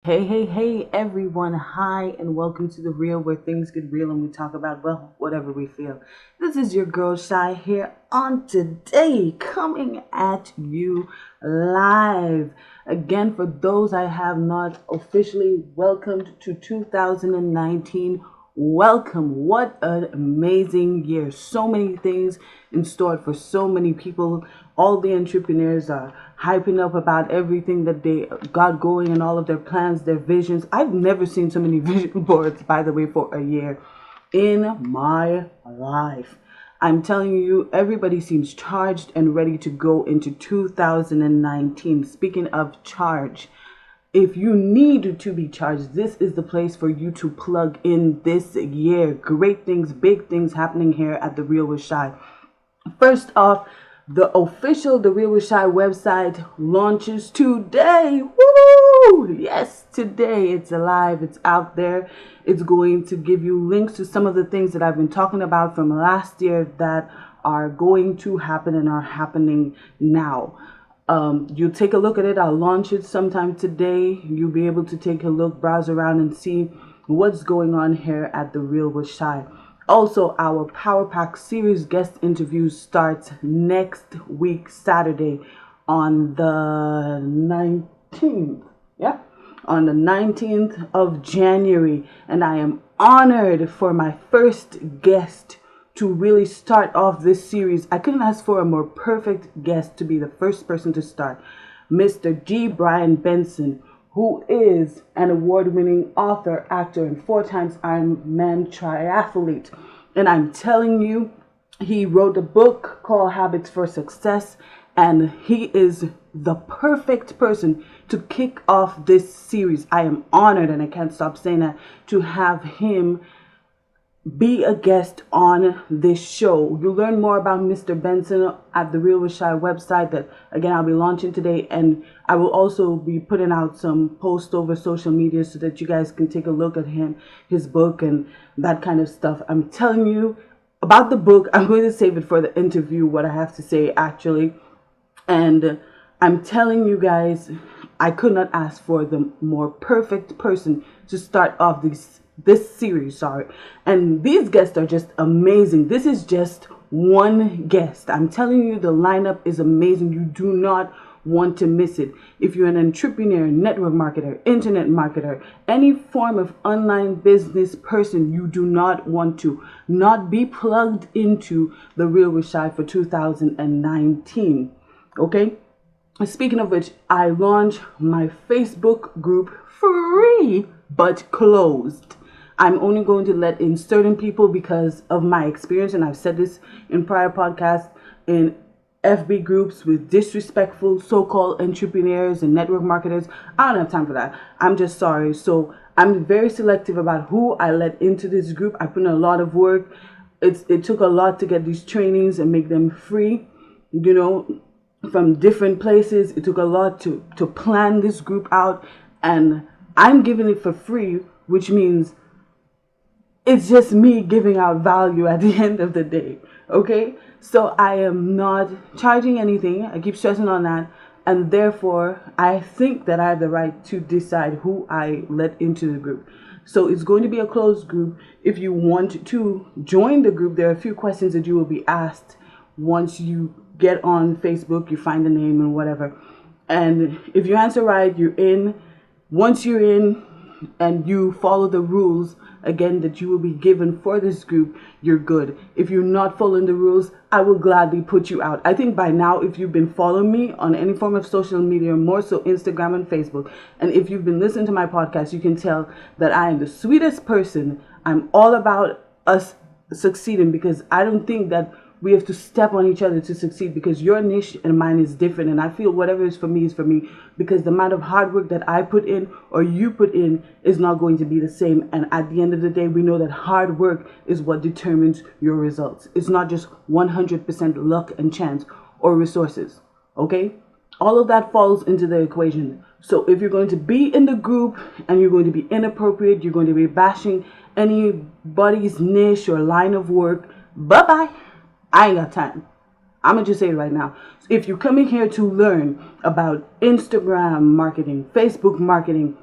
Hey, everyone. Hi, and welcome to The Real, where things get real and we talk about, well, whatever we feel. This is your girl, Shy, here on today, coming at you live. Again, for those I have not officially welcomed to 2019, welcome. What an amazing year. So many things in store for so many people. All the entrepreneurs are hyping up about everything that they got going and all of their plans, their visions. I've never seen so many vision boards, by the way, for a year in my life. I'm telling you, everybody seems charged and ready to go into 2019. Speaking of charge, if you need to be charged, this is the place for you to plug in this year. Great things, big things happening here at The Real with Shy. First off, the official The Real with Shy website launches today. Woo! Yes, today it's alive, it's out there. It's going to give you links to some of the things that I've been talking about from last year that are going to happen and are happening now. You take a look at it. I'll launch it sometime today. You'll be able to take a look, browse around, and see what's going on here at The Real with Shy. Also, our Power Pack series guest interviews starts next week, Saturday, on the 19th. Yeah, on the 19th of January. And I am honored for my first guest to really start off this series. I couldn't ask for a more perfect guest to be the first person to start. Mr. G. Brian Benson, who is an award-winning author, actor, and 4 times Ironman triathlete. And I'm telling you, he wrote a book called Habits for Success, and he is the perfect person to kick off this series. I am honored, and I can't stop saying that, to have him be a guest on this show. You'll learn more about Mr. Benson at the Real with Shy website that, again, I'll be launching today. And I will also be putting out some posts over social media so that you guys can take a look at him, his book, and that kind of stuff. I'm telling you about the book. I'm going to save it for the interview, what I have to say, actually. And I'm telling you guys, I could not ask for the more perfect person to start off this series, sorry. And these guests are just amazing. This is just one guest. I'm telling you, the lineup is amazing. You do not want to miss it. If you're an entrepreneur, network marketer, internet marketer, any form of online business person, you do not want to not be plugged into The Real with Shy for 2019. Okay? Speaking of which, I launched my Facebook group free but closed. I'm only going to let in certain people because of my experience, and I've said this in prior podcasts, in FB groups with disrespectful so-called entrepreneurs and network marketers. I don't have time for that. I'm just sorry. So I'm very selective about who I let into this group. I put in a lot of work. It took a lot to get these trainings and make them free, from different places. It took a lot to plan this group out, and I'm giving it for free, which means it's just me giving out value at the end of the day. Okay, so I am not charging anything. I keep stressing on that, and therefore I think that I have the right to decide who I let into the group. So it's going to be a closed group. If you want to join the group, there are a few questions that you will be asked once you get on Facebook. You find the name and whatever, and if you answer right, you're in. Once you're in and you follow the rules, again, that you will be given for this group, you're good. If you're not following the rules, I will gladly put you out. I think by now, if you've been following me on any form of social media, more so Instagram and Facebook, and if you've been listening to my podcast, you can tell that I am the sweetest person. I'm all about us succeeding, because I don't think that we have to step on each other to succeed, because your niche and mine is different. And I feel whatever is for me, because the amount of hard work that I put in or you put in is not going to be the same. And at the end of the day, we know that hard work is what determines your results. It's not just 100% luck and chance or resources. Okay? All of that falls into the equation. So if you're going to be in the group and you're going to be inappropriate, you're going to be bashing anybody's niche or line of work, bye-bye. I ain't got time. I'm going to just say it right now. If you're coming here to learn about Instagram marketing, Facebook marketing,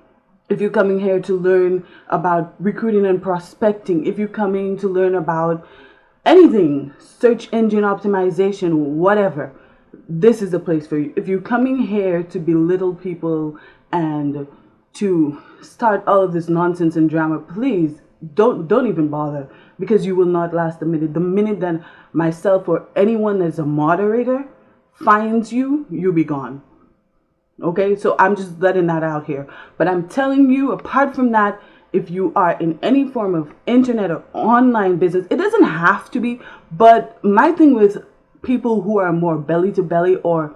if you're coming here to learn about recruiting and prospecting, if you're coming to learn about anything, search engine optimization, whatever, this is the place for you. If you're coming here to belittle people and to start all of this nonsense and drama, please don't even bother, because you will not last a minute. The minute that myself or anyone that's a moderator finds you, you'll be gone. Okay, so I'm just letting that out here. But I'm telling you, apart from that, if you are in any form of internet or online business, it doesn't have to be, but my thing with people who are more belly to belly or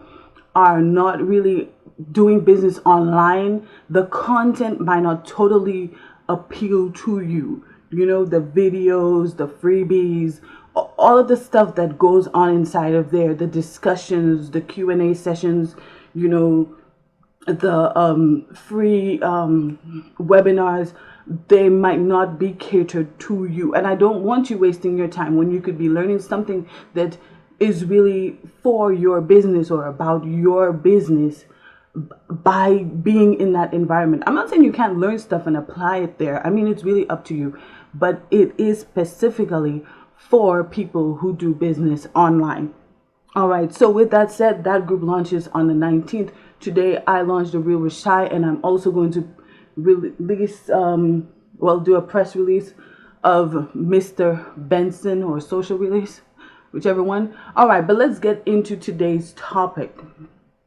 are not really doing business online, the content might not totally appeal to you. You know, the videos, the freebies, all of the stuff that goes on inside of there, the discussions, the Q&A sessions, you know, the free webinars, they might not be catered to you. And I don't want you wasting your time when you could be learning something that is really for your business or about your business by being in that environment. I'm not saying you can't learn stuff and apply it there. I mean, it's really up to you. But it is specifically for people who do business online. All right, so with that said, that group launches on the 19th. Today, I launched The Real with Shy, and I'm also going to release, do a press release of Mr. Benson, or social release, whichever one. All right, but let's get into today's topic.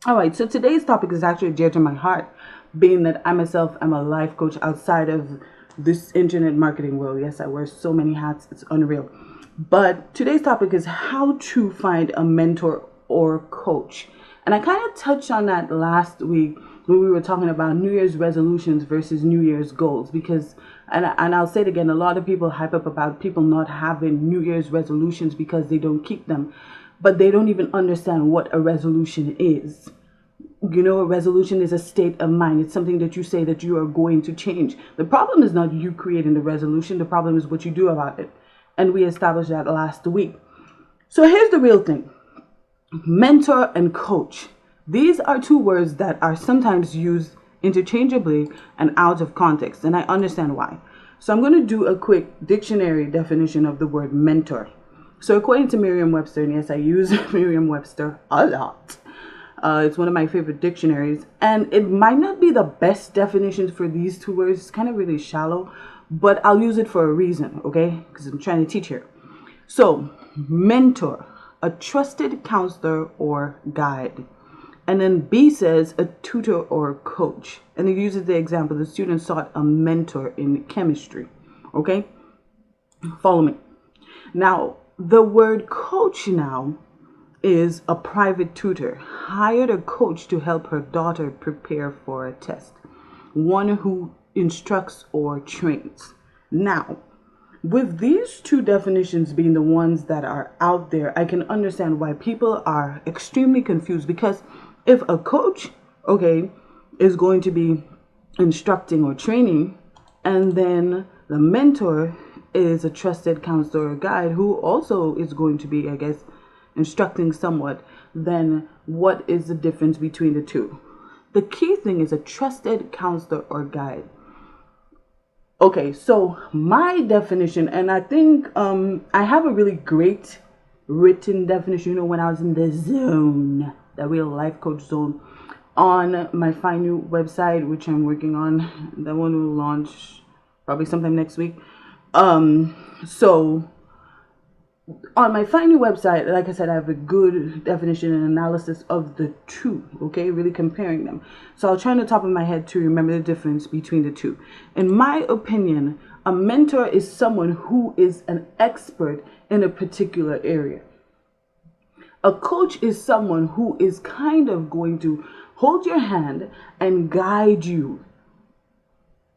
All right, so today's topic is actually dear to my heart, being that I myself am a life coach outside of this internet marketing world. Yes, I wear so many hats, it's unreal. But today's topic is how to find a mentor or coach. And I kind of touched on that last week when we were talking about New Year's resolutions versus New Year's goals. Because, and I'll say it again, a lot of people hype up about people not having New Year's resolutions because they don't keep them. But they don't even understand what a resolution is. You know, a resolution is a state of mind. It's something that you say that you are going to change. The problem is not you creating the resolution. The problem is what you do about it. And we established that last week. So here's the real thing. Mentor and coach. These are two words that are sometimes used interchangeably and out of context. And I understand why. So I'm going to do a quick dictionary definition of the word mentor. So according to Merriam-Webster, and yes, I use Merriam-Webster a lot. It's one of my favorite dictionaries. And it might not be the best definition for these two words. It's kind of really shallow. But I'll use it for a reason, okay? Because I'm trying to teach here. So, mentor, a trusted counselor or guide. And then B says a tutor or coach. And it uses the example, the student sought a mentor in chemistry, okay? Follow me. Now, the word coach now is a private tutor. Hired a coach to help her daughter prepare for a test. One who instructs or trains. Now, with these two definitions being the ones that are out there, I can understand why people are extremely confused, because if a coach, okay, is going to be instructing or training, and then the mentor is a trusted counselor or guide who also is going to be, I guess, instructing somewhat, then what is the difference between the two? The key thing is a trusted counselor or guide. Okay, so my definition, and I think I have a really great written definition, you know, when I was in the zone, the real life coach zone, on my Find New website, which I'm working on. That one will launch probably sometime next week. So on my Find New website, like I said, I have a good definition and analysis of the two, okay, really comparing them. So I'll try on the top of my head to remember the difference between the two. In my opinion, a mentor is someone who is an expert in a particular area. A coach is someone who is kind of going to hold your hand and guide you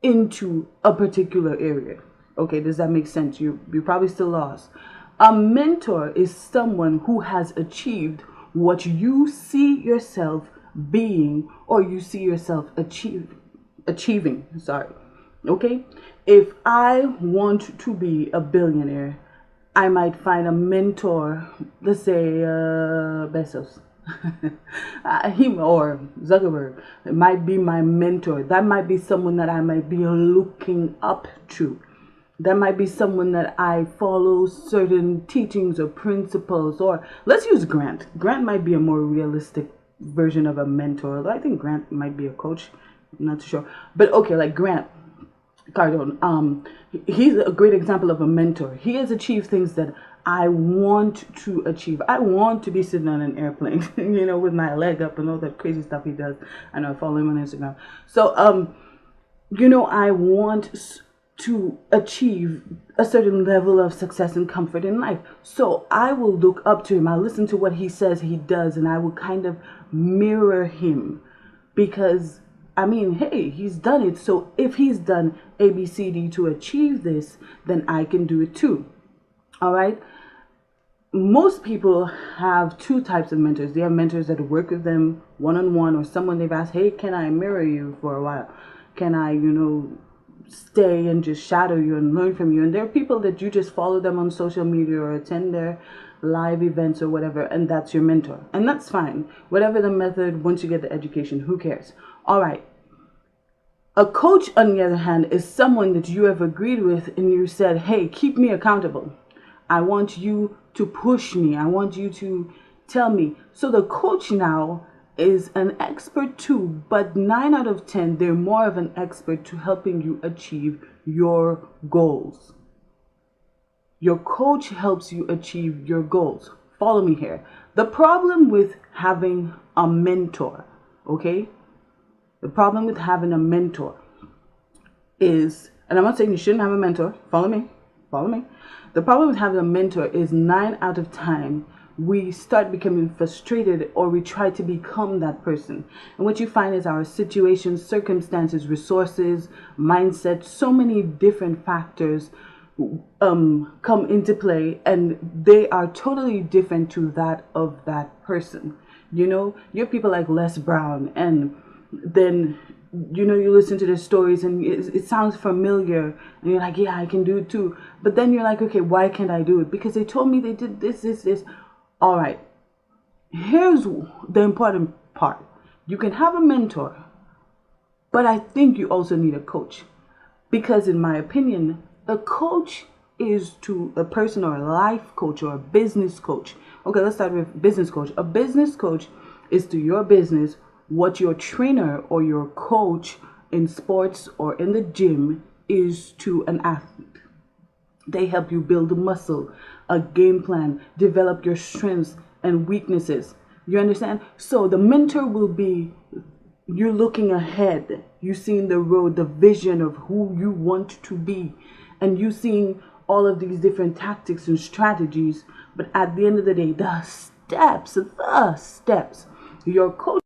into a particular area. Okay, does that make sense? You're probably still lost. A mentor is someone who has achieved what you see yourself being, or you see yourself achieving. Sorry. Okay? If I want to be a billionaire, I might find a mentor, let's say Bezos. him or Zuckerberg, it might be my mentor. That might be someone that I might be looking up to. That might be someone that I follow certain teachings or principles. Or let's use Grant. Grant might be a more realistic version of a mentor. Although I think Grant might be a coach. I'm not too sure. But okay, like Grant Cardone, he's a great example of a mentor. He has achieved things that I want to achieve. I want to be sitting on an airplane, with my leg up and all that crazy stuff he does. I know, I follow him on Instagram. So, I want to achieve a certain level of success and comfort in life. So I will look up to him. I listen to what he says he does, and I will kind of mirror him because, hey, he's done it. So if he's done A, B, C, D to achieve this, then I can do it too. All right. Most people have two types of mentors. They have mentors that work with them one-on-one, or someone they've asked, hey, can I mirror you for a while? Can I, stay and just shadow you and learn from you? And there are people that you just follow them on social media or attend their live events or whatever, and that's your mentor. And that's fine. Whatever the method, once you get the education, who cares? All right. A coach, on the other hand, is someone that you have agreed with and you said, hey, keep me accountable. I want you to push me. I want you to tell me. So the coach now is an expert too, but 9 out of 10, they're more of an expert to helping you achieve your goals. Your coach helps you achieve your goals. Follow me here. The problem with having a mentor, okay? The problem with having a mentor is, and I'm not saying you shouldn't have a mentor. Follow me. The problem with having a mentor is 9 out of 10, we start becoming frustrated, or we try to become that person. And what you find is our situations, circumstances, resources, mindset, so many different factors come into play, and they are totally different to that of that person. You have people like Les Brown, and then you listen to their stories and it sounds familiar, and you're like, yeah, I can do it too. But then you're like, okay, why can't I do it? Because they told me they did this. All right, here's the important part. You can have a mentor, but I think you also need a coach, because in my opinion, a coach is to a person, or a life coach, or a business coach. Okay, let's start with business coach. A business coach is to your business what your trainer or your coach in sports or in the gym is to an athlete. They help you build a muscle, a game plan, develop your strengths and weaknesses. You understand? So the mentor will be you looking ahead, you seeing the road, the vision of who you want to be, and you seeing all of these different tactics and strategies. But at the end of the day, the steps, your coach